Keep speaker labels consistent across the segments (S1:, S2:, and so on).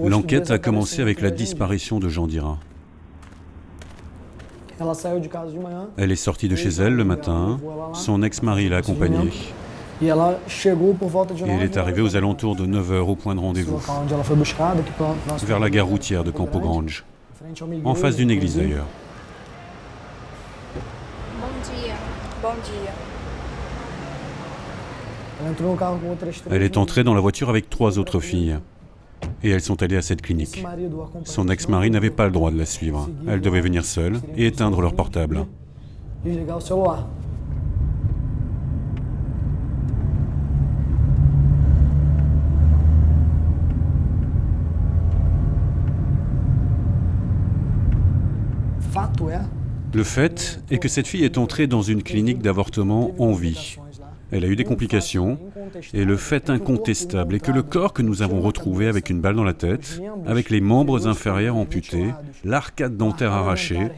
S1: L'enquête a commencé avec la disparition de Jandira. Elle est sortie de chez elle le matin, son ex-mari l'a accompagnée. Et elle est arrivée aux alentours de 9h au point de rendez-vous, vers la gare routière de Campo Grande, en face d'une église d'ailleurs. Elle est entrée dans la voiture avec 3 autres filles. Et elles sont allées à cette clinique. Son ex-mari n'avait pas le droit de la suivre. Elle devait venir seule et éteindre leur portable. Le fait est que cette fille est entrée dans une clinique d'avortement en vie. Elle a eu des complications, et le fait incontestable est que le corps que nous avons retrouvé avec une balle dans la tête, avec les membres inférieurs amputés, l'arcade dentaire arrachée,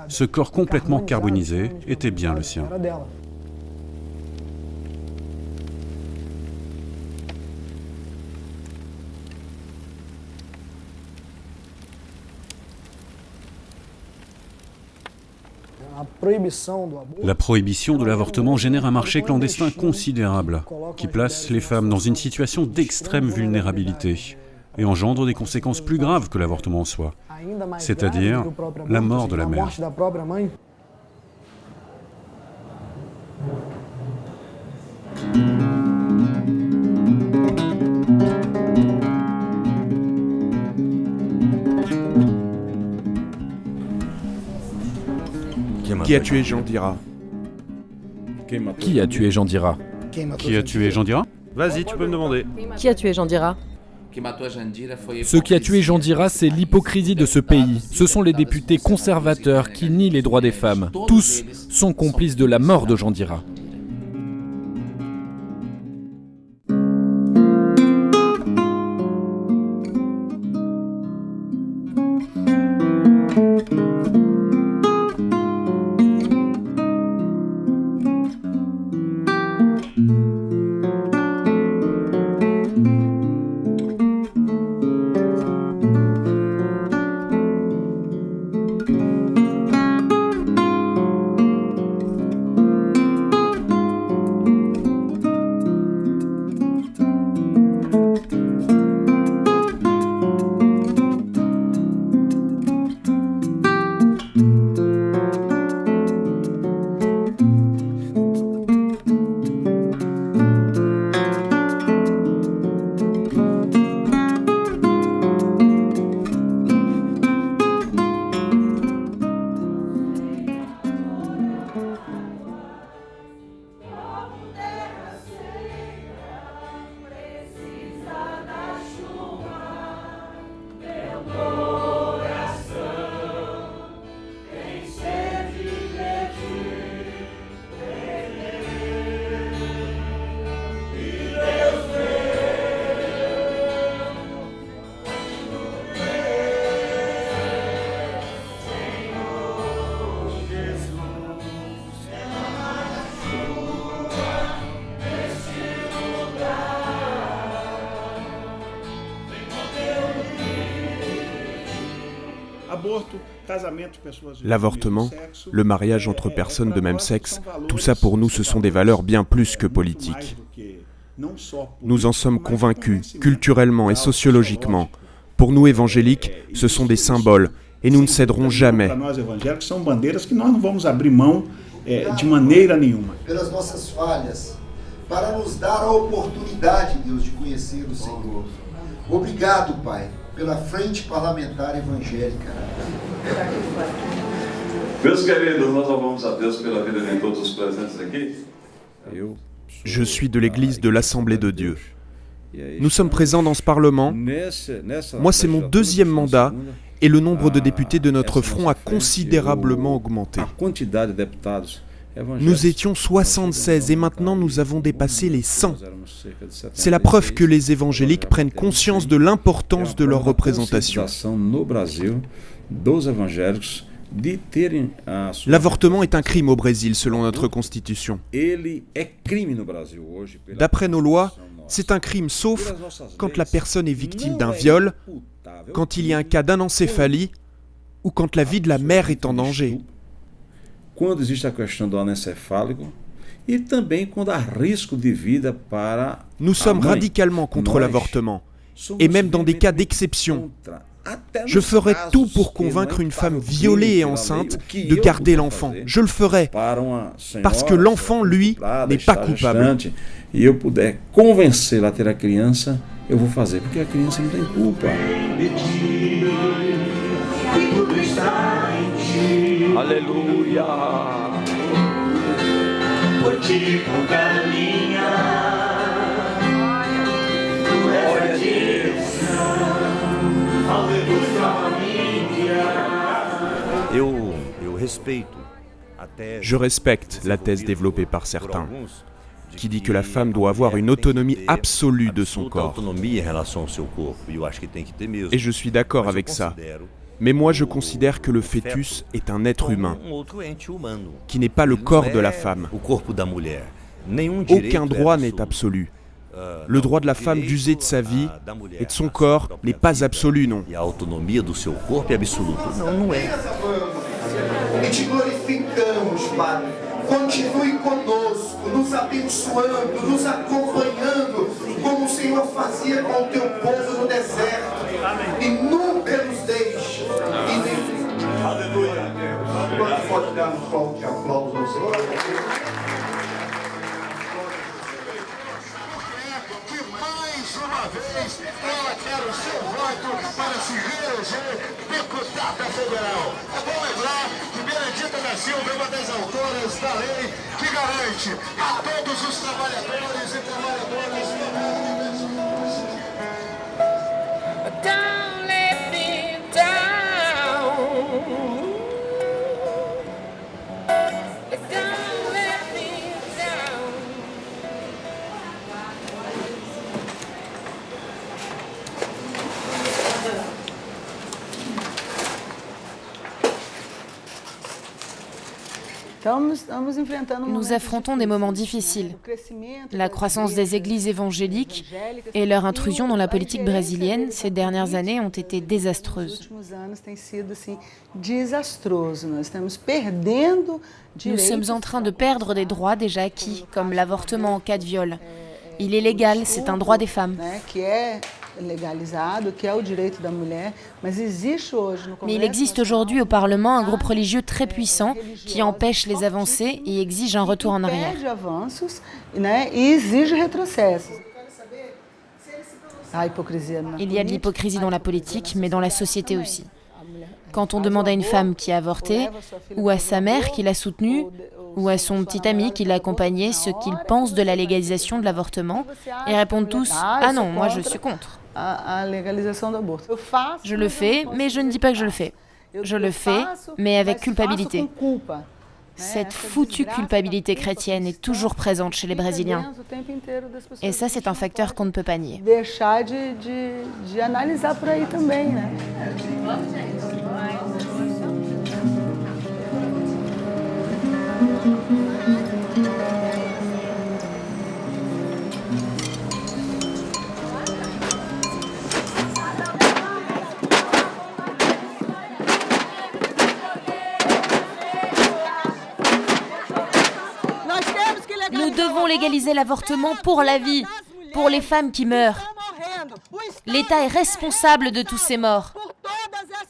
S1: ce corps complètement carbonisé était bien le sien. La prohibition de l'avortement génère un marché clandestin considérable qui place les femmes dans une situation d'extrême vulnérabilité et engendre des conséquences plus graves que l'avortement en soi, c'est-à-dire la mort de la mère.
S2: Qui a tué Jandira?
S3: Qui a tué Jandira?
S1: Qui a tué Jandira?
S2: Vas-y, tu peux me demander.
S4: Qui a tué Jandira?
S3: Ce qui a tué Jandira, c'est l'hypocrisie de ce pays. Ce sont les députés conservateurs qui nient les droits des femmes. Tous sont complices de la mort de Jandira.
S2: L'avortement, le mariage entre personnes de même sexe, tout ça pour nous ce sont des valeurs bien plus que politiques. Nous en sommes convaincus, culturellement et sociologiquement. Pour nous évangéliques, ce sont des symboles et nous ne céderons jamais.
S5: Pela frente parlamentar evangélica.
S6: Meus queridos, nós louvamos a Deus pela vida de todos os presentes aqui.
S2: Je suis de l'Église de l'Assemblée de Dieu. Nous sommes présents dans ce Parlement. Moi, c'est mon 2e mandat et le nombre de députés de notre front a considérablement augmenté. Nous étions 76 et maintenant nous avons dépassé les 100. C'est la preuve que les évangéliques prennent conscience de l'importance de leur représentation. L'avortement est un crime au Brésil selon notre constitution. D'après nos lois, C'est un crime sauf quand la personne est victime d'un viol, quand il y a un cas d'anencéphalie ou quand la vie de la mère est en danger.
S4: Quando existe a questão do anencefálico e também quando há risco de vida para
S2: Nous sommes radicalement contre l'avortement, et même dans des cas d'exception. Je ferai tout pour convaincre une femme violée et enceinte de garder l'enfant. Je le ferai, parce que l'enfant, lui, n'est pas coupable.
S4: E eu puder convencê-la a ter a criança, eu vou fazer, porque a criança não tem culpa.
S7: Aleluia. Por ti por galinha. Glória a Deus.
S2: Je respecte la thèse développée par certains, qui dit que la femme doit avoir une autonomie absolue de son corps. Et je suis d'accord avec ça. Mais moi, je considère que le fœtus est un être humain, qui n'est pas le corps de la femme. Aucun droit n'est absolu. Le droit de la femme d'user de sa vie et de son corps n'est pas absolu, non.
S5: E te glorificamos, Pai. Continue conosco, nos abençoando, nos acompanhando, como o Senhor fazia com o teu povo no deserto. E nunca nos deixe. Aleluia. Agora pode dar um forte aplauso ao Senhor. Uma vez, ela quer o seu voto para se reeleger deputada federal. É bom lembrar que Benedita da Silva é uma das autoras da lei que garante a todos os trabalhadores e trabalhadoras. Don't let me down. Don't let me down.
S8: Nous affrontons des moments difficiles. La croissance des églises évangéliques et leur intrusion dans la politique brésilienne ces dernières années ont été désastreuses. Nous sommes en train de perdre des droits déjà acquis, comme l'avortement en cas de viol. Il est légal, c'est un droit des femmes. Mais il existe aujourd'hui au Parlement un groupe religieux très puissant qui empêche les avancées et exige un retour en arrière. Il y a de l'hypocrisie dans la politique, mais dans la société aussi. Quand on demande à une femme qui a avorté, ou à sa mère qui l'a soutenue, ou à son petit ami qui l'a accompagné, ce qu'ils pensent de la légalisation de l'avortement, ils répondent tous « Ah non, moi je suis contre ». Je le fais, mais je ne dis pas que je le fais. Je le fais, mais avec culpabilité. Cette foutue culpabilité chrétienne est toujours présente chez les Brésiliens. Et ça, c'est un facteur qu'on ne peut pas nier. Nous devons légaliser l'avortement pour la vie, pour les femmes qui meurent. L'État est responsable de tous ces morts.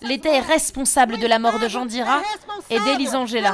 S8: L'État est responsable de la mort de Jandira et d'Elisângela.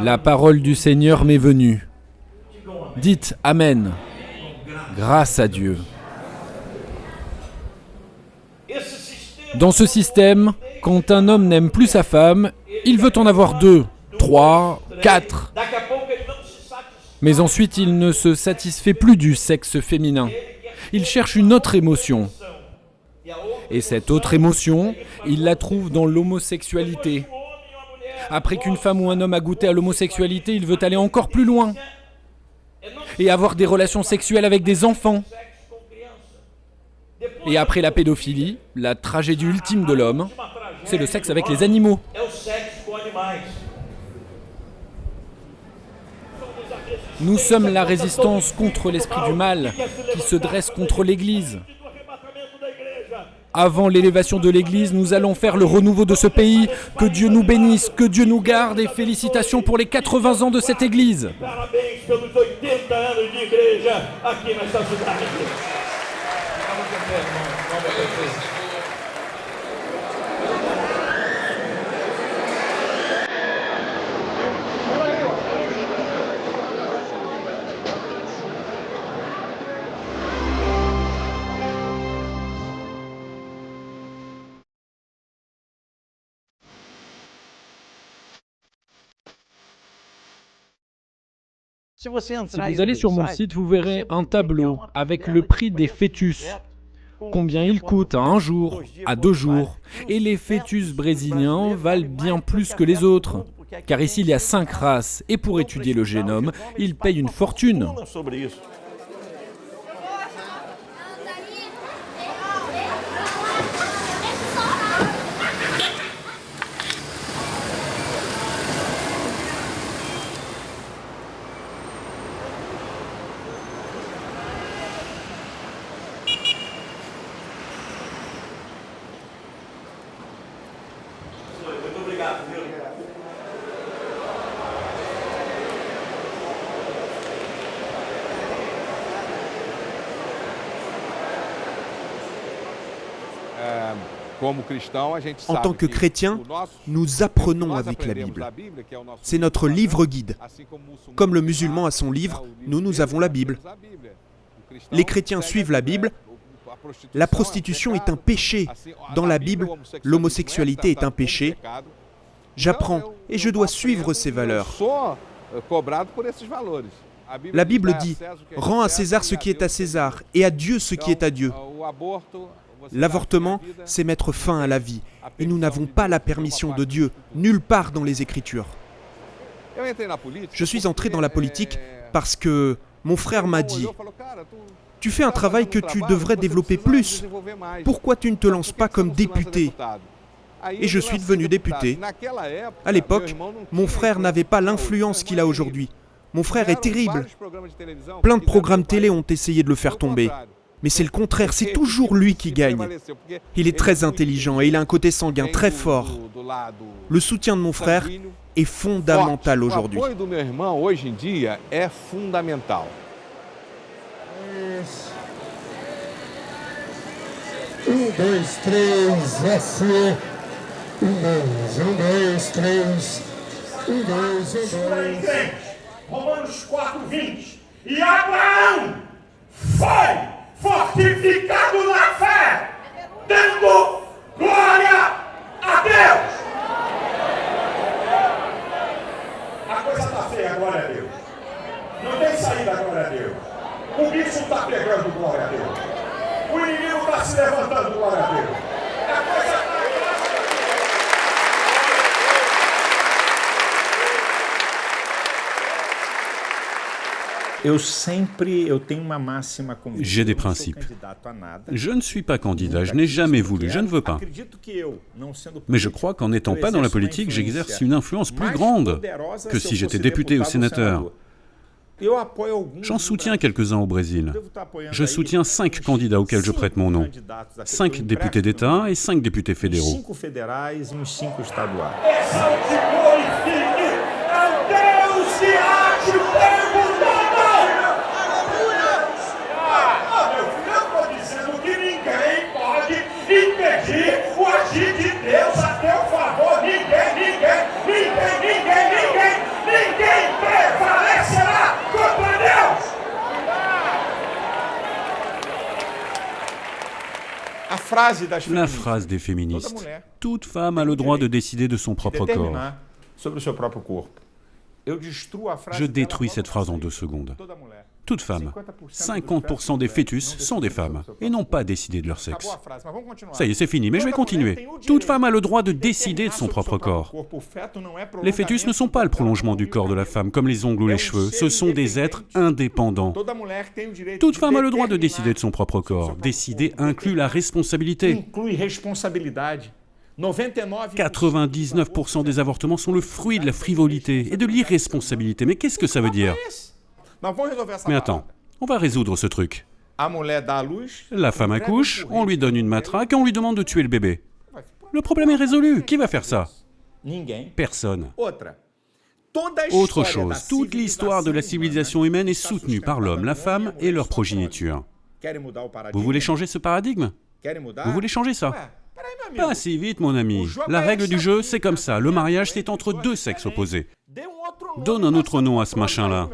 S3: La parole du Seigneur m'est venue. Dites Amen. Grâce à Dieu. Dans ce système, quand un homme n'aime plus sa femme, il veut en avoir 2, 3, 4. Mais ensuite, il ne se satisfait plus du sexe féminin. Il cherche une autre émotion. Et cette autre émotion, il la trouve dans l'homosexualité. Après qu'une femme ou un homme a goûté à l'homosexualité, il veut aller encore plus loin et avoir des relations sexuelles avec des enfants. Et après la pédophilie, la tragédie ultime de l'homme, c'est le sexe avec les animaux. Nous sommes la résistance contre l'esprit du mal qui se dresse contre l'Église. Avant l'élévation de l'Église, nous allons faire le renouveau de ce pays. Que Dieu nous bénisse, que Dieu nous garde et félicitations pour les 80 ans de cette Église. Si vous allez sur mon site, vous verrez un tableau avec le prix des fœtus. Combien ils coûtent à 1 jour, à 2 jours. Et les fœtus brésiliens valent bien plus que les autres. Car ici, il y a 5 races. Et pour étudier le génome, ils payent une fortune.
S2: En tant que chrétiens, nous apprenons avec la Bible. C'est notre livre guide. Comme le musulman a son livre, nous avons la Bible. Les chrétiens suivent la Bible. La prostitution est un péché. Dans la Bible, l'homosexualité est un péché. J'apprends et je dois suivre ces valeurs. La Bible dit « Rends à César ce qui est à César et à Dieu ce qui est à Dieu ». L'avortement, c'est mettre fin à la vie. Et nous n'avons pas la permission de Dieu, nulle part dans les Écritures. Je suis entré dans la politique parce que mon frère m'a dit « Tu fais un travail que tu devrais développer plus. Pourquoi tu ne te lances pas comme député ?» Et je suis devenu député. À l'époque, mon frère n'avait pas l'influence qu'il a aujourd'hui. Mon frère est terrible. Plein de programmes télé ont essayé de le faire tomber. Mais c'est le contraire, c'est toujours lui qui gagne. Il est très intelligent et il a un côté sanguin très fort. Le soutien de mon frère est fondamental aujourd'hui.
S5: Romanos 4:20. E Abraão foi fortificado na fé, dando glória a Deus. A coisa está feia, glória a Deus. Não tem saída, glória a Deus. O bicho está pegando, glória a Deus. O inimigo está se levantando, glória a Deus. A coisa está...
S1: J'ai des principes. Je ne suis pas candidat, je n'ai jamais voulu, je ne veux pas. Mais je crois qu'en n'étant pas dans la politique, j'exerce une influence plus grande que si j'étais député ou sénateur. J'en soutiens quelques-uns au Brésil. Je soutiens 5 candidats auxquels je prête mon nom. 5 députés d'État et 5 députés fédéraux.
S5: Impedir o agir de Deus a teu favor. Ninguém
S1: La phrase des féministes. Toute femme a le droit de décider de son propre corps. Je détruis cette phrase en 2 secondes. Toute femme. 50% des fœtus sont des femmes et n'ont pas décidé de leur sexe. Ça y est, c'est fini, mais je vais continuer. Toute femme a le droit de décider de son propre corps. Les fœtus ne sont pas le prolongement du corps de la femme, comme les ongles ou les cheveux. Ce sont des êtres indépendants. Toute femme a le droit de décider de son propre corps. Décider inclut la responsabilité. 99% des avortements sont le fruit de la frivolité et de l'irresponsabilité. Mais qu'est-ce que ça veut dire ? Mais attends, on va résoudre ce truc. La femme accouche, on lui donne une matraque et on lui demande de tuer le bébé. Le problème est résolu. Qui va faire ça ? Personne. Autre chose, toute l'histoire de la civilisation humaine est soutenue par l'homme, la femme et leur progéniture. Vous voulez changer ce paradigme ? Vous voulez changer ça ? Pas si vite, mon ami. La règle du jeu, c'est comme ça. Le mariage, c'est entre 2 sexes opposés. Donne un autre nom à ce machin-là.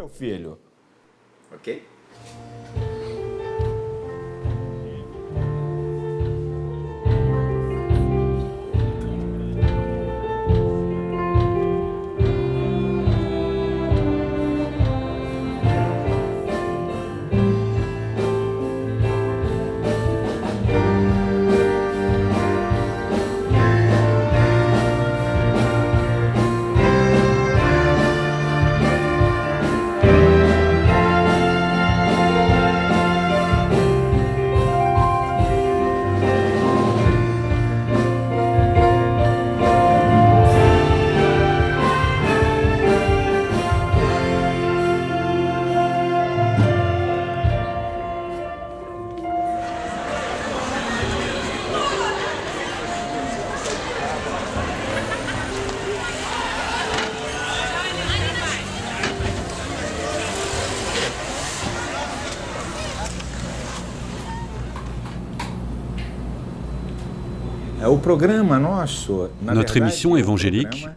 S1: Notre émission évangélique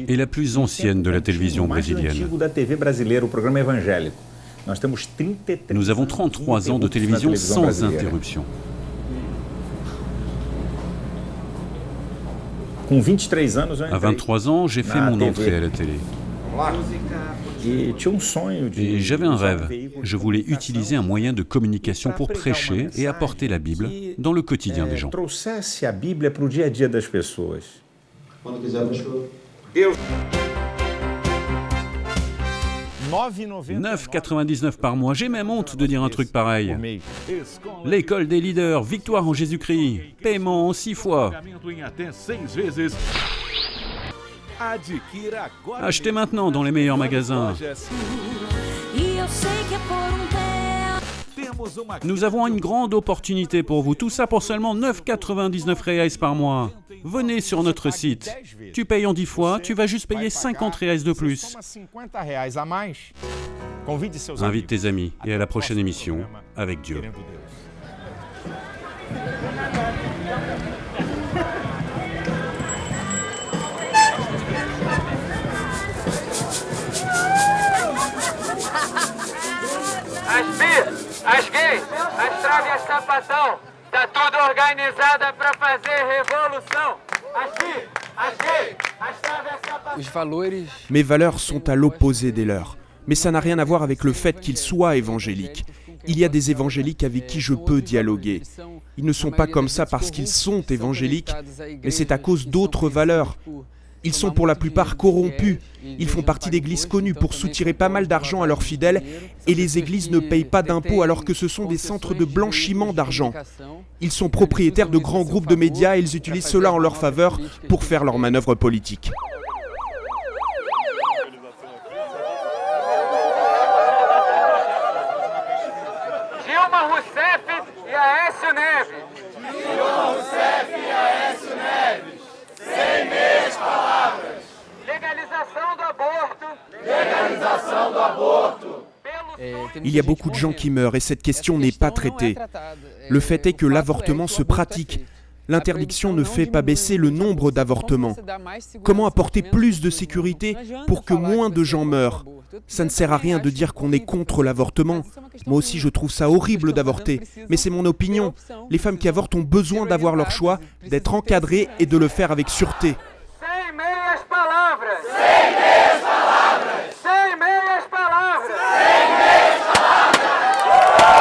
S1: est la plus ancienne de la télévision brésilienne. Nous avons 33 ans de télévision sans interruption. À 23 ans, j'ai fait mon entrée à la télé. Et j'avais un rêve. Je voulais utiliser un moyen de communication pour prêcher et apporter la Bible dans le quotidien des gens. 9,99 par mois. J'ai même honte de dire un truc pareil. L'école des leaders, victoire en Jésus-Christ, paiement en 6 fois. Achetez maintenant dans les meilleurs magasins. Nous avons une grande opportunité pour vous. Tout ça pour seulement 9,99 reais par mois. Venez sur notre site. Tu payes en 10 fois, tu vas juste payer 50 reais de plus. Invite tes amis et à la prochaine émission avec Dieu.
S9: As bis, as gays, as traves e as sapatão, tá tudo organizada pra fazer revolução. As bis, as gays, as traves e as sapatão.
S2: Mes valeurs sont à l'opposé des leurs. Mais ça n'a rien à voir avec le fait qu'ils soient évangéliques. Il y a des évangéliques avec qui je peux dialoguer. Ils ne sont pas comme ça parce qu'ils sont évangéliques, mais c'est à cause d'autres valeurs. Ils sont pour la plupart corrompus. Ils font partie d'églises connues pour soutirer pas mal d'argent à leurs fidèles et les églises ne payent pas d'impôts alors que ce sont des centres de blanchiment d'argent. Ils sont propriétaires de grands groupes de médias et ils utilisent cela en leur faveur pour faire leurs manœuvres politiques.
S9: Dilma Rousseff e Aécio Neves. Dilma Rousseff e Aécio Neves. Sem meias palavras. Legalização do aborto. Legalização do aborto.
S2: Il y a beaucoup de gens qui meurent et cette question n'est pas traitée. Le fait est que l'avortement se pratique. L'interdiction ne fait pas baisser le nombre d'avortements. Comment apporter plus de sécurité pour que moins de gens meurent ? Ça ne sert à rien de dire qu'on est contre l'avortement. Moi aussi, je trouve ça horrible d'avorter, mais c'est mon opinion. Les femmes qui avortent ont besoin d'avoir leur choix, d'être encadrées et de le faire avec sûreté.
S9: Sem meias palavras! Sem meias palavras! Sem meias palavras! Sem meias palavras!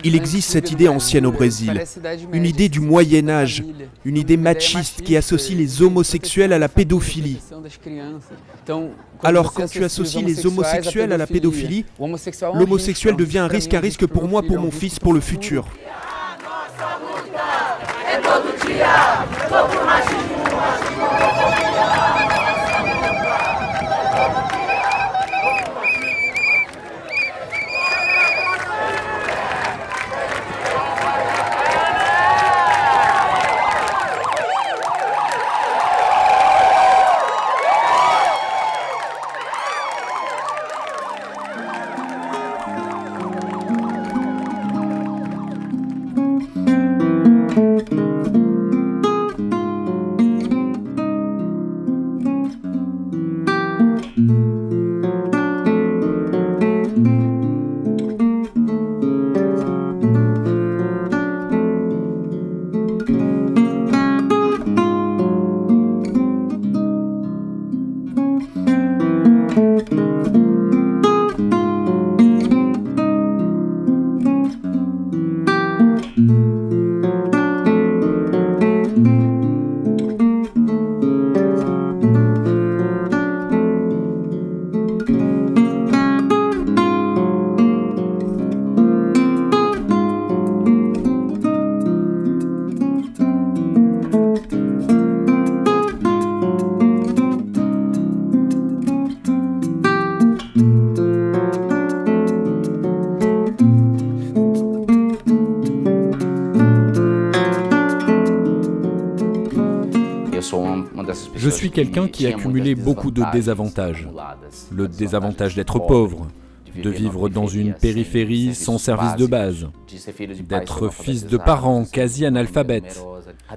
S2: Il existe cette idée ancienne au Brésil, une idée du Moyen-Âge, une idée machiste qui associe les homosexuels à la pédophilie. Alors quand tu associes les homosexuels à la pédophilie, l'homosexuel devient un risque pour moi, pour mon fils, pour le futur.
S3: Je suis quelqu'un qui a cumulé beaucoup de désavantages. Le désavantage d'être pauvre, de vivre dans une périphérie sans service de base, d'être fils de parents quasi analphabètes,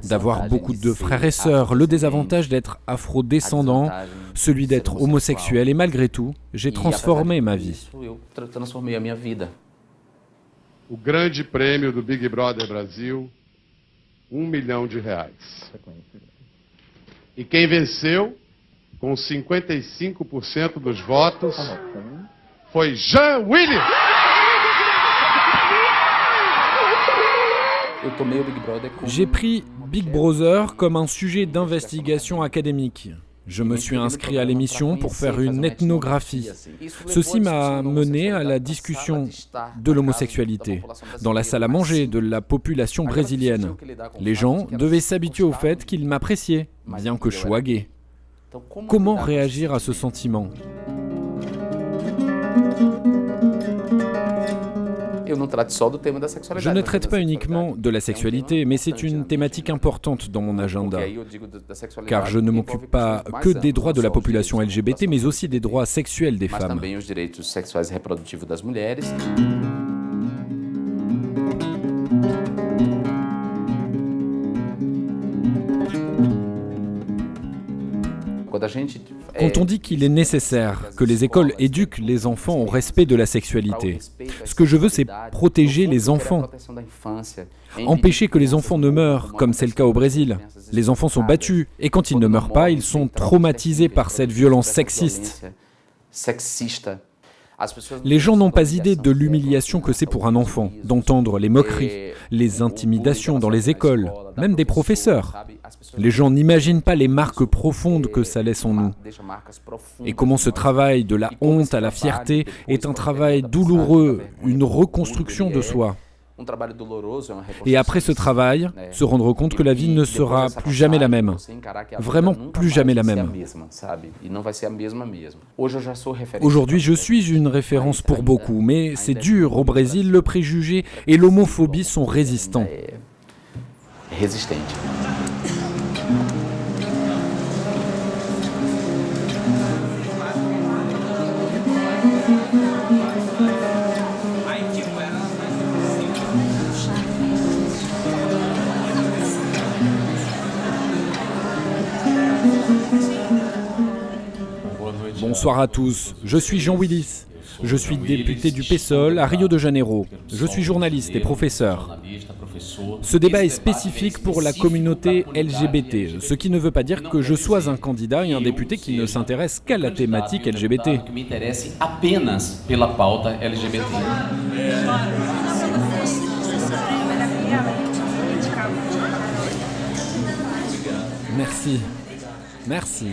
S3: d'avoir beaucoup de frères et sœurs, le désavantage d'être afro-descendant, celui d'être homosexuel, et malgré tout, j'ai transformé ma vie.
S10: O grande prêmio do Big Brother Brasil, R$1 milhão. E quem venceu, com 55% dos votos, foi Jean Willis.
S3: J'ai pris Big Brother comme un sujet d'investigation académique. Je me suis inscrit à l'émission pour faire une ethnographie. Ceci m'a mené à la discussion de l'homosexualité dans la salle à manger de la population brésilienne. Les gens devaient s'habituer au fait qu'ils m'appréciaient, bien que je sois gay. Comment réagir à ce sentiment ? Je ne traite pas uniquement de la sexualité, mais c'est une thématique importante dans mon agenda. Car je ne m'occupe pas que des droits de la population LGBT, mais aussi des droits sexuels des femmes. Quand on dit qu'il est nécessaire que les écoles éduquent les enfants au respect de la sexualité, ce que je veux, c'est protéger les enfants. Empêcher que les enfants ne meurent, comme c'est le cas au Brésil. Les enfants sont battus, et quand ils ne meurent pas, ils sont traumatisés par cette violence sexiste. Les gens n'ont pas idée de l'humiliation que c'est pour un enfant, d'entendre les moqueries, les intimidations dans les écoles, même des professeurs. Les gens n'imaginent pas les marques profondes que ça laisse en nous. Et comment ce travail de la honte à la fierté est un travail douloureux, une reconstruction de soi. Et après ce travail, se rendre compte que la vie ne sera plus jamais la même. Vraiment plus jamais la même. Aujourd'hui, je suis une référence pour beaucoup, mais c'est dur. Au Brésil, le préjugé et l'homophobie sont résistants. Bonsoir à tous, je suis Jean Willis. Je suis député du PSOL à Rio de Janeiro. Je suis journaliste et professeur. Ce débat est spécifique pour la communauté LGBT, ce qui ne veut pas dire que je sois un candidat et un député qui ne s'intéresse qu'à la thématique LGBT. Merci. Merci.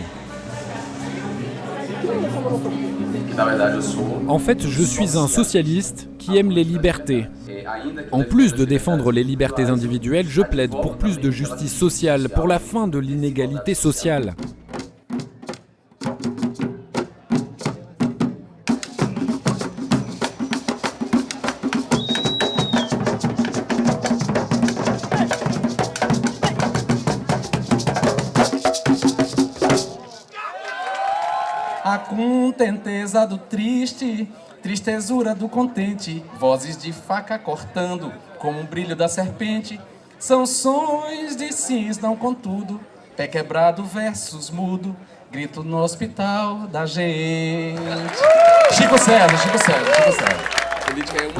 S3: En fait, je suis un socialiste qui aime les libertés. En plus de défendre les libertés individuelles, je plaide pour plus de justice sociale, pour la fin de l'inégalité sociale.
S11: A contenteza do triste, tristezura do contente, vozes de faca cortando, como brilho da serpente, são sons de sims não contudo, pé quebrado versus mudo, grito no hospital da gente. Chico César, Chico César, Chico César.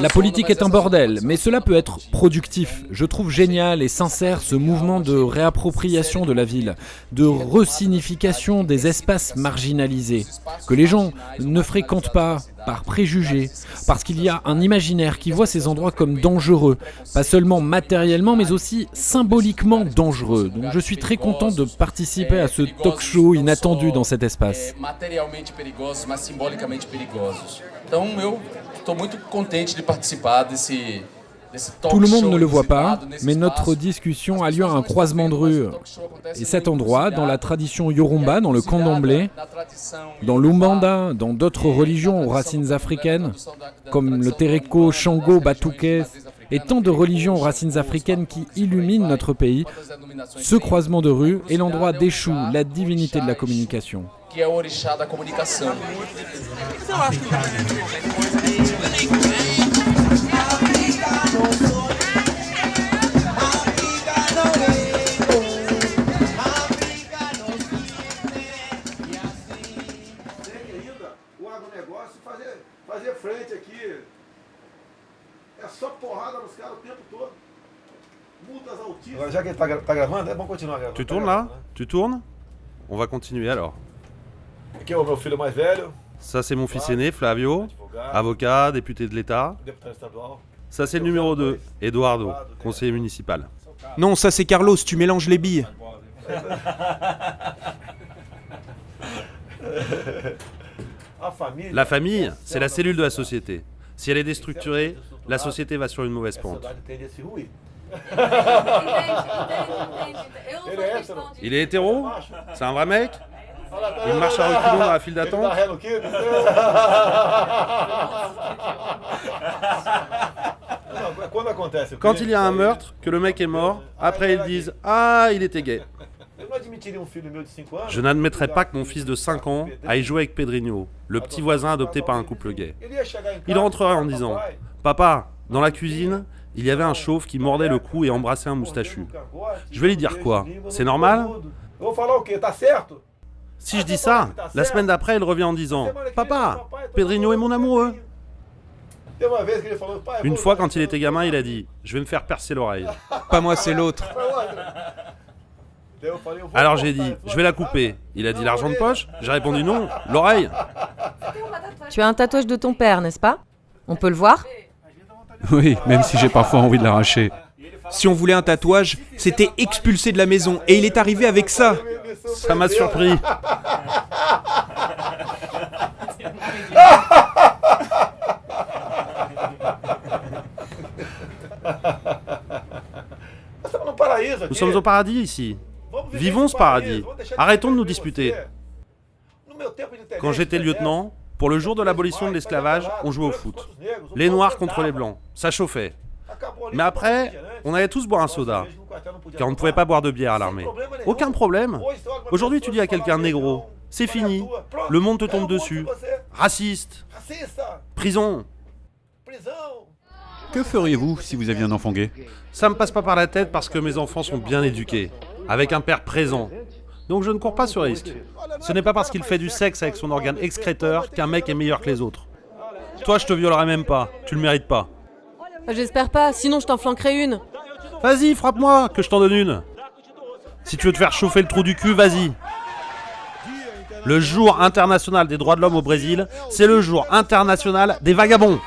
S3: La politique est un bordel, mais cela peut être productif. Je trouve génial et sincère ce mouvement de réappropriation de la ville, de resignification des espaces marginalisés, que les gens ne fréquentent pas par préjugés, parce qu'il y a un imaginaire qui voit ces endroits comme dangereux, pas seulement matériellement, mais aussi symboliquement dangereux. Donc je suis très content de participer à ce talk show inattendu dans cet espace.
S11: Materialmente perigosos, mas simbolicamente perigosos. Então eu estou muito contente de participar desse
S3: Tout le monde ne le voit pas, mais notre discussion a lieu à un croisement de rue. Et cet endroit, dans la tradition Yorumba, dans le candomblé, dans l'Umbanda, dans d'autres religions aux racines africaines, comme le Tereko, Shango, Batuque, et tant de religions aux racines africaines qui illuminent notre pays, ce croisement de rue est l'endroit d'Eshu, la divinité de la communication.
S11: Que é o orixá da comunicação.
S5: O agronegócio fazer frente aqui. É só porrada nos caras o tempo todo. Multas altíssimas.
S12: Agora, já que ele tá gravando, é bom continuar gravando.
S13: Tu tournes là? Tu tournes? On va continuer alors.
S12: Aqui é o meu filho mais velho.
S13: Ça c'est mon fils aîné, Flavio, avocat, député de l'État. Ça c'est le numéro 2, Eduardo, conseiller municipal.
S2: Non, ça c'est Carlos, tu mélanges les billes.
S13: La famille, c'est la cellule de la société. Si elle est déstructurée, la société va sur une mauvaise pente. Il est hétéro? C'est un vrai mec? Il marche à reculons dans la file d'attente? Quand il y a un meurtre, que le mec est mort, après ils disent « Ah, il était gay ». Je n'admettrai pas que mon fils de 5 ans aille jouer avec Pedrinho, le petit voisin adopté par un couple gay. Il rentrerait en disant « Papa, dans la cuisine, il y avait un chauve qui mordait le cou et embrassait un moustachu. » Je vais lui dire quoi? C'est normal? Si je dis ça, la semaine d'après, il revient en disant « Papa, Pedrinho est mon amoureux ». Une fois, quand il était gamin, il a dit « Je vais me faire percer l'oreille ».
S2: Pas moi, c'est l'autre.
S13: Alors j'ai dit « Je vais la couper ». Il a dit « L'argent de poche ». J'ai répondu « Non, l'oreille ».
S14: Tu as un tatouage de ton père, n'est-ce pas? On peut le voir?
S1: Oui, même si j'ai parfois envie de l'arracher.
S2: Si on voulait un tatouage, c'était expulsé de la maison. Et il est arrivé avec ça.
S13: Ça m'a surpris. Nous sommes au paradis ici. Vivons ce paradis. Arrêtons de nous disputer. Quand j'étais lieutenant, pour le jour de l'abolition de l'esclavage, on jouait au foot. Les noirs contre les blancs. Ça chauffait. Mais après, on allait tous boire un soda. Car on ne pouvait pas boire de bière à l'armée. Aucun problème. Aujourd'hui, tu dis à quelqu'un négro. C'est fini. Le monde te tombe dessus. Raciste. Prison.
S1: Que feriez-vous si vous aviez un enfant gay?
S13: Ça me passe pas par la tête parce que mes enfants sont bien éduqués, avec un père présent. Donc je ne cours pas ce risque. Ce n'est pas parce qu'il fait du sexe avec son organe excréteur qu'un mec est meilleur que les autres. Toi, je te violerai même pas, tu le mérites pas.
S14: J'espère pas, sinon je t'en flanquerai une.
S13: Vas-y, frappe-moi, que je t'en donne une. Si tu veux te faire chauffer le trou du cul, vas-y. Le jour international des droits de l'homme au Brésil, c'est le jour international des vagabonds.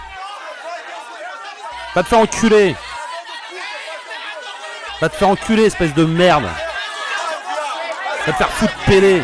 S13: Va te faire enculer. Va te faire enculer, espèce de merde. Va te faire foutre Pelé.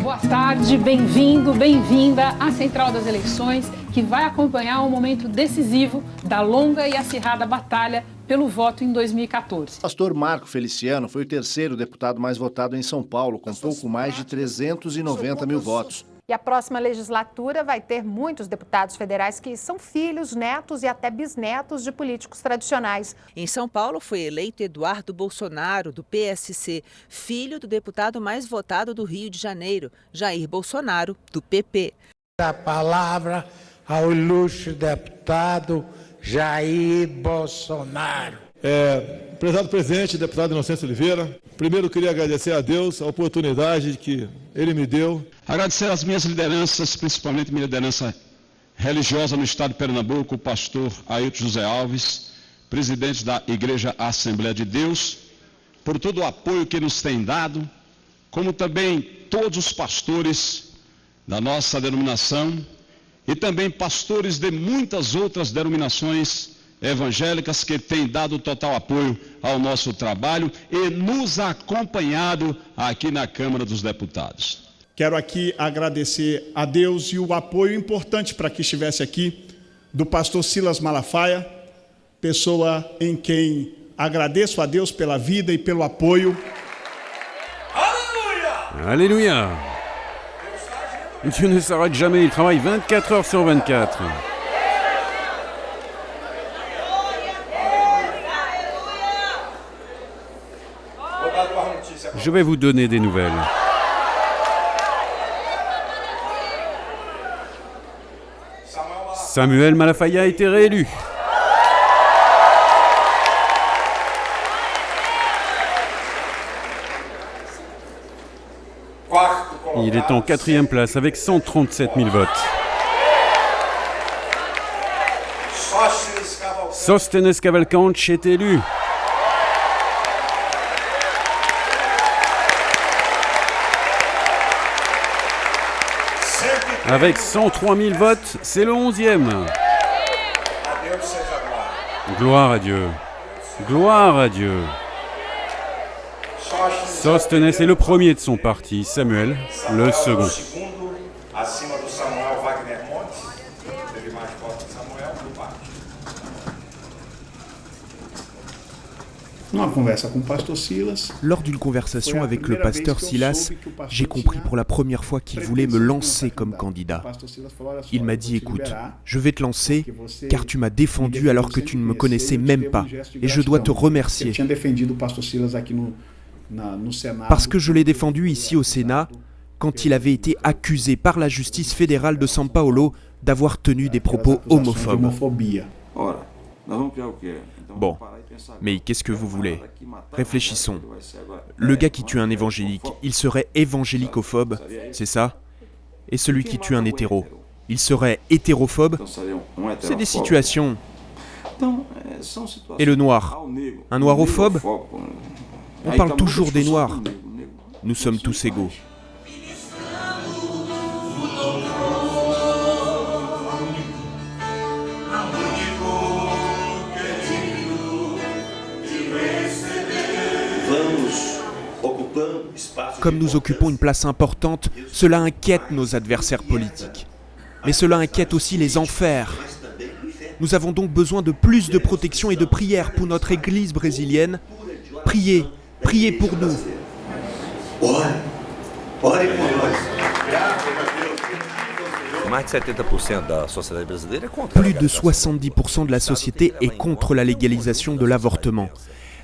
S15: Boa tarde, bem-vindo, bem-vinda à Central das Eleições, que vai acompanhar um momento decisivo da longa e acirrada batalha pelo voto em 2014.
S16: Pastor Marco Feliciano foi o terceiro deputado mais votado em São Paulo, com pouco mais de 390 mil votos.
S17: E a próxima legislatura vai ter muitos deputados federais que são filhos, netos e até bisnetos de políticos tradicionais.
S18: Em São Paulo foi eleito Eduardo Bolsonaro, do PSC, filho do deputado mais votado do Rio de Janeiro, Jair Bolsonaro, do PP.
S19: A palavra ao ilustre deputado Jair Bolsonaro.
S20: Prezado presidente, deputado Inocêncio Oliveira, primeiro eu queria agradecer a Deus a oportunidade que Ele me deu.
S21: Agradecer às minhas lideranças, principalmente minha liderança religiosa no estado de Pernambuco, o pastor Ailton José Alves, presidente da Igreja Assembleia de Deus, por todo o apoio que nos tem dado, como também todos os pastores da nossa denominação e também pastores de muitas outras denominações evangélicas que têm dado total apoio ao nosso trabalho e nos acompanhado aqui na Câmara dos Deputados.
S22: Quero aqui agradecer a Deus e o apoio importante para que estivesse aqui do pastor Silas Malafaia, pessoa em quem agradeço a Deus pela vida e pelo apoio.
S1: Alléluia! Dieu ne s'arrête jamais, il travaille 24 heures sur 24. Je vais vous donner des nouvelles. Samuel Malafaia a été réélu. Il est en 4e place avec 137 000 votes. Sóstenes Cavalcanti est élu. Avec 103 000 votes, c'est le 11e. Gloire à Dieu. Gloire à Dieu. Sóstenes est le premier de son parti, Samuel, le second.
S2: Lors d'une conversation avec le pasteur Silas, j'ai compris pour la première fois qu'il voulait me lancer comme candidat. Il m'a dit, écoute, je vais te lancer car tu m'as défendu alors que tu ne me connaissais même pas et je dois te remercier. Parce que je l'ai défendu ici au Sénat quand il avait été accusé par la justice fédérale de São Paulo d'avoir tenu des propos homophobes. Bon, mais qu'est-ce que vous voulez? Réfléchissons. Le gars qui tue un évangélique, il serait évangélicophobe, c'est ça? Et celui qui tue un hétéro, il serait hétérophobe? C'est des situations. Et le noir? Un noirophobe? On parle toujours des noirs. Nous sommes tous égaux. Comme nous occupons une place importante, cela inquiète nos adversaires politiques. Mais cela inquiète aussi les enfers. Nous avons donc besoin de plus de protection et de prière pour notre Église brésilienne. Priez, priez pour nous.
S7: Ore por nós.
S2: Plus de 70% de la société est contre la légalisation de l'avortement.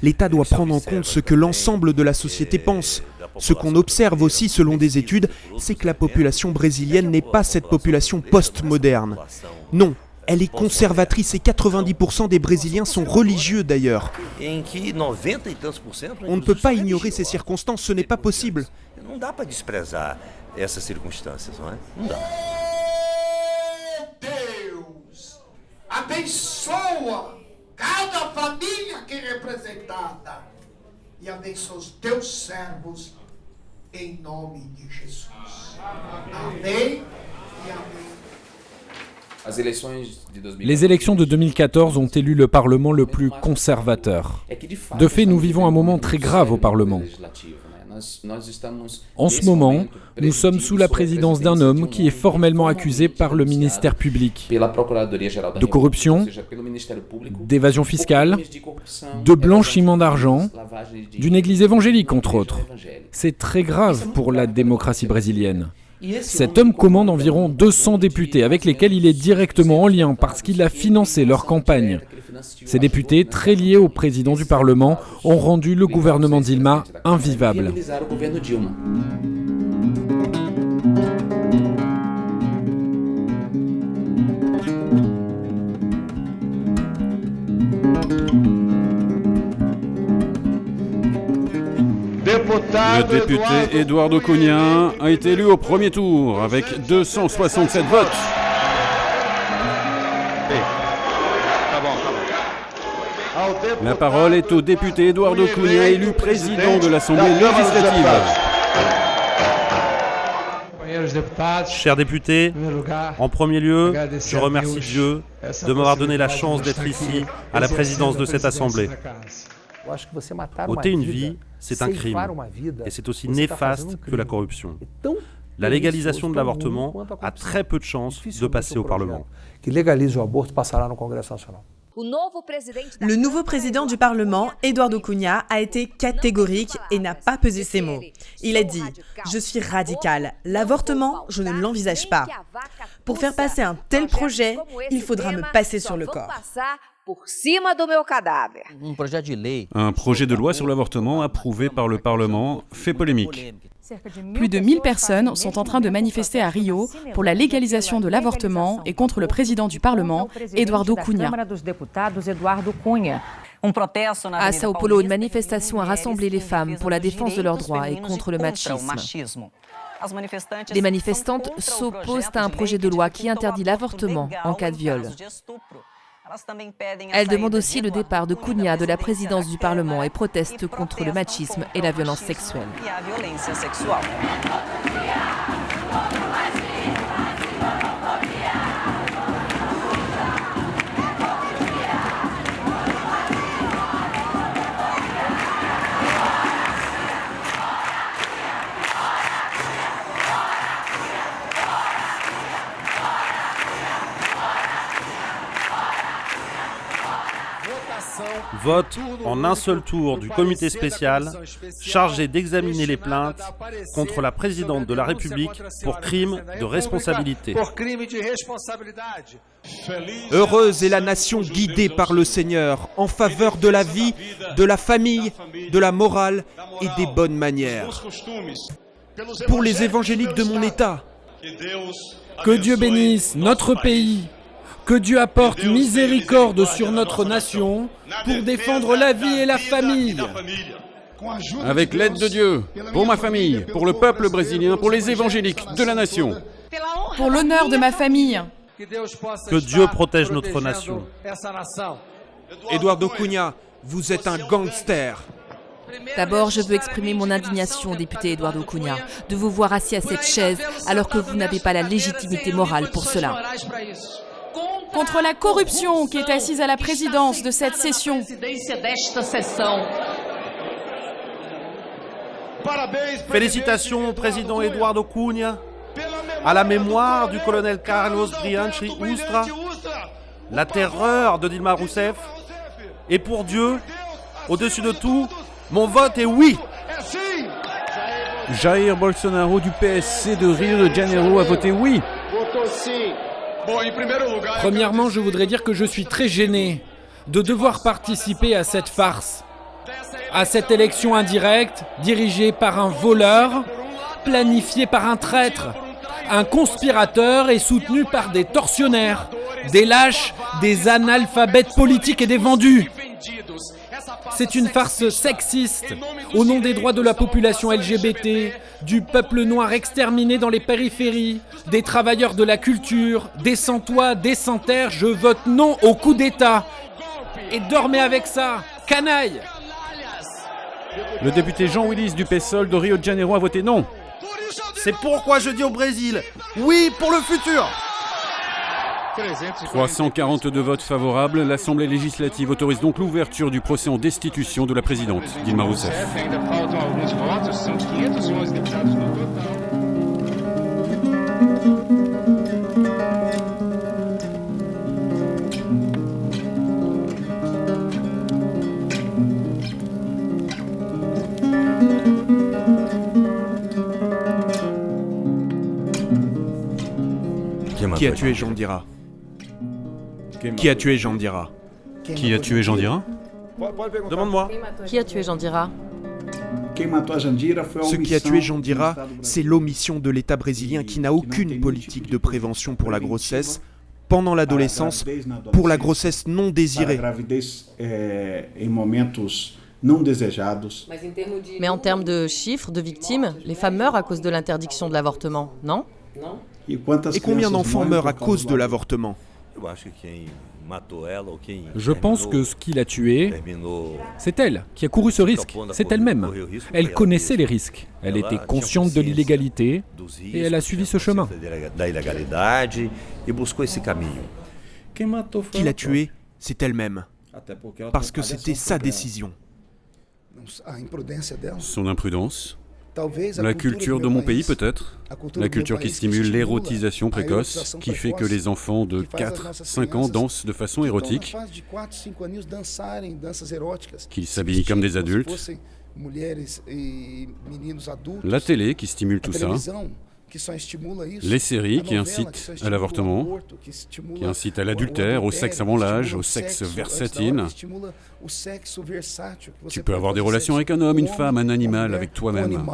S2: L'État doit prendre en compte ce que l'ensemble de la société pense. Ce qu'on observe aussi selon des études, c'est que la population brésilienne n'est pas cette population post-moderne. Non, elle est conservatrice et 90% des Brésiliens sont religieux d'ailleurs. On ne peut pas ignorer ces circonstances, ce n'est pas possible.
S4: Não dá para desprezar essas circunstâncias, não é? Não dá.
S5: Deus abençoa cada família aqui representada e abençoa os teus servos em nome de Jesus. Amém e amém.
S3: Les élections de 2014 ont élu le Parlement le plus conservateur. De fait, nous vivons un moment très grave au Parlement. En ce moment, nous sommes sous la présidence d'un homme qui est formellement accusé par le ministère public de corruption, d'évasion fiscale, de blanchiment d'argent, d'une église évangélique entre autres. C'est très grave pour la démocratie brésilienne. Cet homme commande environ 200 députés avec lesquels il est directement en lien parce qu'il a financé leur campagne. Ces députés, très liés au président du Parlement, ont rendu le gouvernement Dilma invivable.
S1: Le député Eduardo Cunha a été élu au premier tour avec 267 votes. La parole est au député Eduardo Cunha, élu président de l'Assemblée législative.
S13: Chers députés, en premier lieu, je remercie Dieu de m'avoir donné la chance d'être ici, à la présidence de cette Assemblée. Ôter une vie, c'est un crime, et c'est aussi néfaste que la corruption. La légalisation de l'avortement a très peu de chances de passer au Parlement.
S6: Le nouveau président du Parlement, Eduardo Cunha, a été catégorique et n'a pas pesé ses mots. Il a dit « Je suis radical. L'avortement, je ne l'envisage pas. Pour faire passer un tel projet, il faudra me passer sur le corps. »
S1: Un projet de loi sur l'avortement approuvé par le Parlement fait polémique.
S23: Plus de 1000 personnes sont en train de manifester à Rio pour la légalisation de l'avortement et contre le président du Parlement, Eduardo Cunha.
S8: À Sao Paulo, une manifestation a rassemblé les femmes pour la défense de leurs droits et contre le machisme. Les manifestantes s'opposent à un projet de loi qui interdit l'avortement en cas de viol. Elles demandent aussi le départ de Cunha de la présidence du Parlement et protestent contre le machisme et la violence sexuelle.
S13: Vote en un seul tour du comité spécial chargé d'examiner les plaintes contre la présidente de la République pour crime de responsabilité.
S2: Heureuse est la nation guidée par le Seigneur en faveur de la vie, de la famille, de la morale et des bonnes manières. Pour les évangéliques de mon État,
S3: que Dieu bénisse notre pays, que Dieu apporte miséricorde sur notre nation pour défendre la vie et la famille.
S1: Avec l'aide de Dieu, pour ma famille, pour le peuple brésilien, pour les évangéliques de la nation.
S23: Pour l'honneur de ma famille.
S13: Que Dieu protège notre nation.
S2: Eduardo Cunha, vous êtes un gangster.
S8: D'abord, je veux exprimer mon indignation, député Eduardo Cunha, de vous voir assis à cette chaise alors que vous n'avez pas la légitimité morale pour cela.
S23: Contre la corruption qui est assise à la présidence de cette session.
S13: Félicitations au président Eduardo Cunha, à la mémoire du colonel Carlos Brianchi Ustra, la terreur de Dilma Rousseff, et pour Dieu, au-dessus de tout, mon vote est oui.
S1: Jair Bolsonaro du PSC de Rio de Janeiro a voté oui.
S3: Premièrement, je voudrais dire que je suis très gêné de devoir participer à cette farce, à cette élection indirecte dirigée par un voleur, planifiée par un traître, un conspirateur et soutenu par des tortionnaires, des lâches, des analphabètes politiques et des vendus. C'est une farce sexiste, au nom des droits de la population LGBT, du peuple noir exterminé dans les périphéries, des travailleurs de la culture, des sans-toit, des sans-terre. Je vote non au coup d'État. Et dormez avec ça, canaille!
S1: Le député Jean Willis du PSOL de Rio de Janeiro a voté non.
S13: C'est pourquoi je dis au Brésil, oui pour le futur.
S1: 342 votes favorables, l'Assemblée législative autorise donc l'ouverture du procès en destitution de la présidente, Dilma Rousseff.
S2: Qui a tué Jandira? Qui a tué Jandira?
S1: Qui a tué Jandira?
S13: Demande-moi.
S14: Qui a tué Jandira?
S2: Ce qui a tué Jandira, c'est l'omission de l'État brésilien qui n'a aucune politique de prévention pour la grossesse, pendant l'adolescence, pour la grossesse non désirée.
S14: Mais en termes de chiffres de victimes, les femmes meurent à cause de l'interdiction de l'avortement, non?
S2: Et combien d'enfants meurent à cause de l'avortement?
S3: Je pense que ce qui l'a tuée, c'est elle qui a couru ce risque. C'est elle-même. Elle connaissait les risques. Elle était consciente de l'illégalité et elle a suivi ce chemin.
S2: Qui l'a tuée, c'est elle-même. Parce que c'était sa décision.
S1: Son imprudence. La culture de mon pays peut-être, la culture qui stimule l'érotisation précoce, qui fait que les enfants de 4-5 ans dansent de façon érotique, qu'ils s'habillent comme des adultes, la télé qui stimule tout ça, les séries qui incitent à l'avortement, qui incitent à l'adultère, au sexe avant l'âge, au sexe versatile. Tu peux avoir des relations avec un homme, une femme, un animal, avec toi-même.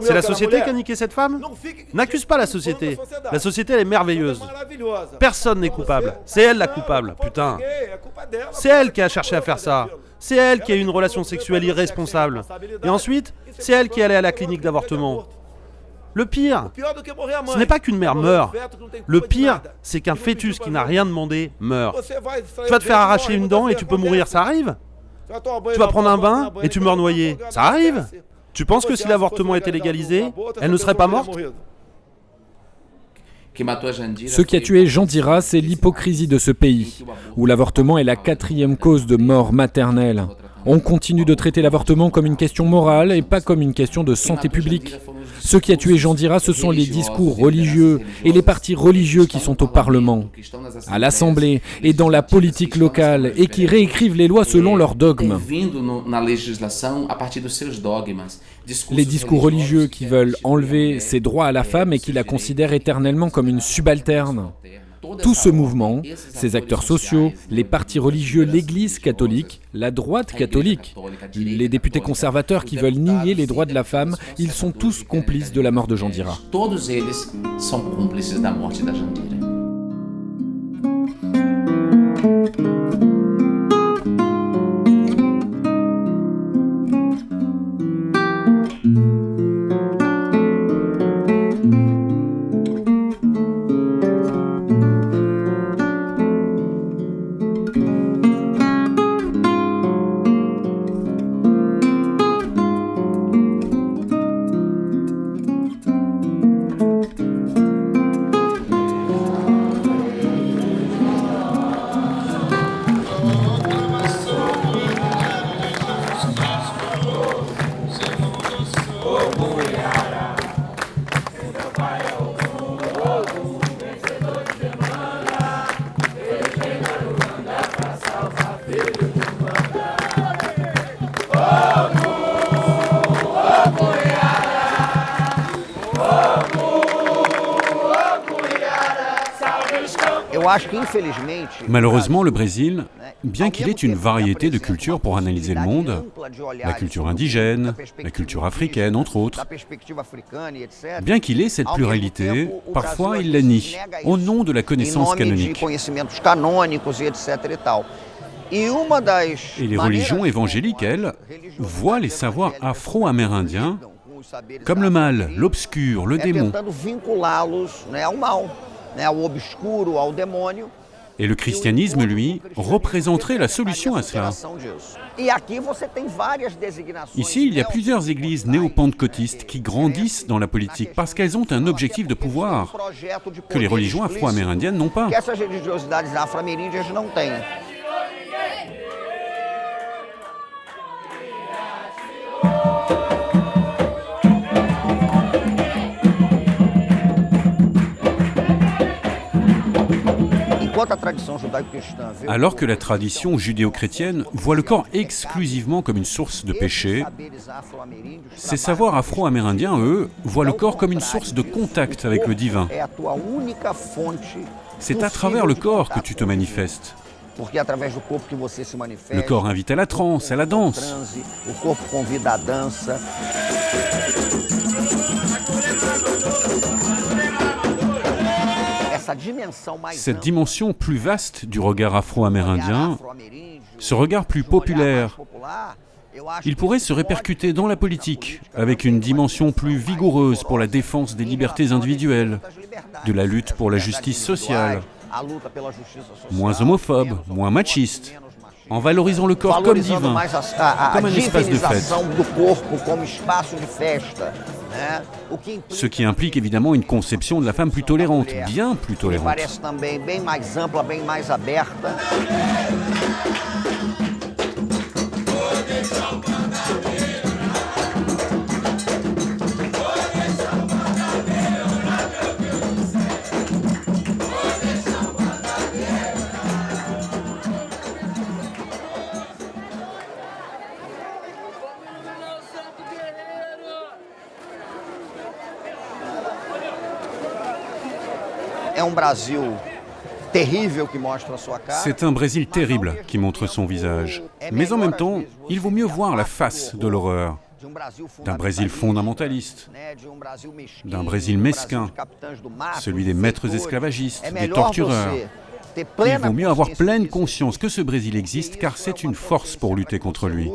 S13: C'est la société qui a niqué cette femme? N'accuse pas la société. La société, elle est merveilleuse. Personne n'est coupable. C'est elle la coupable, putain. C'est elle qui a cherché à faire ça. C'est elle qui a eu une relation sexuelle irresponsable. Et ensuite, c'est elle qui est allée à la clinique d'avortement. Le pire, ce n'est pas qu'une mère meurt. Le pire, c'est qu'un fœtus qui n'a rien demandé meurt. Tu vas te faire arracher une dent et tu peux mourir, ça arrive. Tu vas prendre un bain et tu meurs noyé, ça arrive. Tu penses que si l'avortement était légalisé, elle ne serait pas morte?
S3: Ce qui a tué Jandira, c'est l'hypocrisie de ce pays, où l'avortement est la 4e cause de mort maternelle. On continue de traiter l'avortement comme une question morale et pas comme une question de santé publique. Ce qui a tué Jandira, ce sont les discours religieux et les partis religieux qui sont au Parlement, à l'Assemblée et dans la politique locale et qui réécrivent les lois selon leurs dogmes. Les discours religieux qui veulent enlever ses droits à la femme et qui la considèrent éternellement comme une subalterne. Tout ce mouvement, ces acteurs sociaux, les partis religieux, l'Église catholique, la droite catholique, les députés conservateurs qui veulent nier les droits de la femme, ils sont tous complices de la mort de Jandira.
S9: Todos eles são cúmplices da morte da Jandira.
S1: Malheureusement, le Brésil, bien qu'il ait une variété de cultures pour analyser le monde, la culture indigène, la culture africaine, entre autres, bien qu'il ait cette pluralité, parfois il la nie, au nom de la connaissance canonique. Et les religions évangéliques, elles, voient les savoirs afro-amérindiens comme le mal, l'obscur, le démon. Et le christianisme, lui, représenterait la solution à cela. Ici, il y a plusieurs églises néo-pentecôtistes qui grandissent dans la politique parce qu'elles ont un objectif de pouvoir que les religions afro-amérindiennes n'ont pas. Alors que la tradition judéo-chrétienne voit le corps exclusivement comme une source de péché, ces savoirs afro-amérindiens, eux, voient le corps comme une source de contact avec le divin. C'est à travers le corps que tu te manifestes. Le corps invite à la transe, à la danse. Cette dimension plus vaste du regard afro-amérindien, ce regard plus populaire, il pourrait se répercuter dans la politique, avec une dimension plus vigoureuse pour la défense des libertés individuelles, de la lutte pour la justice sociale, moins homophobe, moins machiste, en valorisant le corps comme divin, comme un espace de fête. Ce qui implique évidemment une conception de la femme plus tolérante, bien plus tolérante. C'est un Brésil terrible qui montre son visage. Mais en même temps, il vaut mieux voir la face de l'horreur. D'un Brésil fondamentaliste, d'un Brésil mesquin, celui des maîtres esclavagistes, des tortureurs. Il vaut mieux avoir pleine conscience que ce Brésil existe car c'est une force pour lutter contre lui,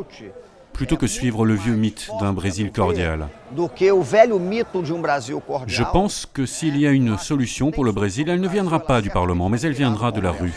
S1: plutôt que suivre le vieux mythe d'un Brésil cordial. Je pense que s'il y a une solution pour le Brésil, elle ne viendra pas du Parlement, mais elle viendra de la rue.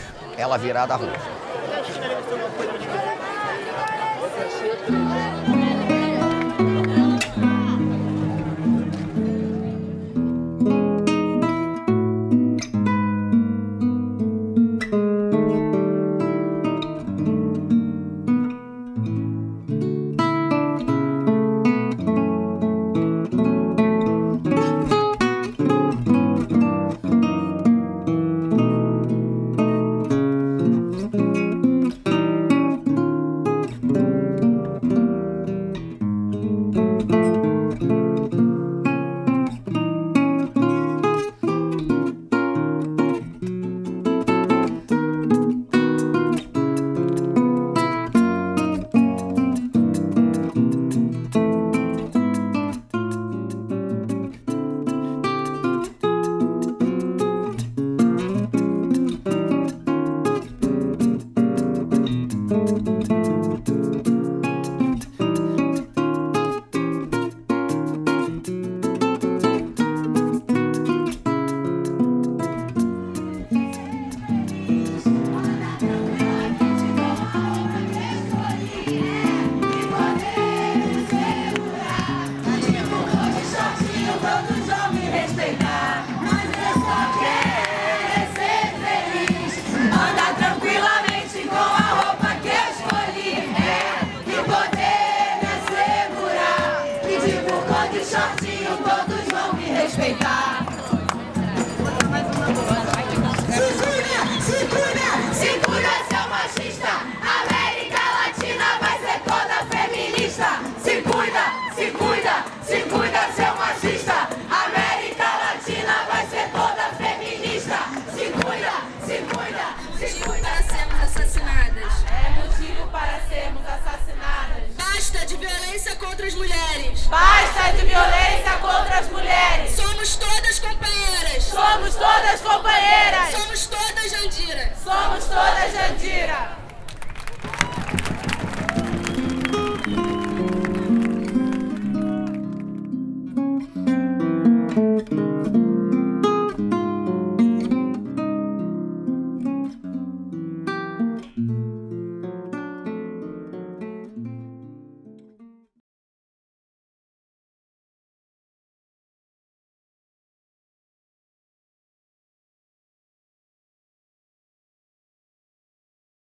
S10: contra as mulheres.
S11: Basta de violência contra as mulheres.
S10: Somos todas companheiras.
S11: Somos todas companheiras.
S10: Somos todas Jandira.
S11: Somos todas Jandira.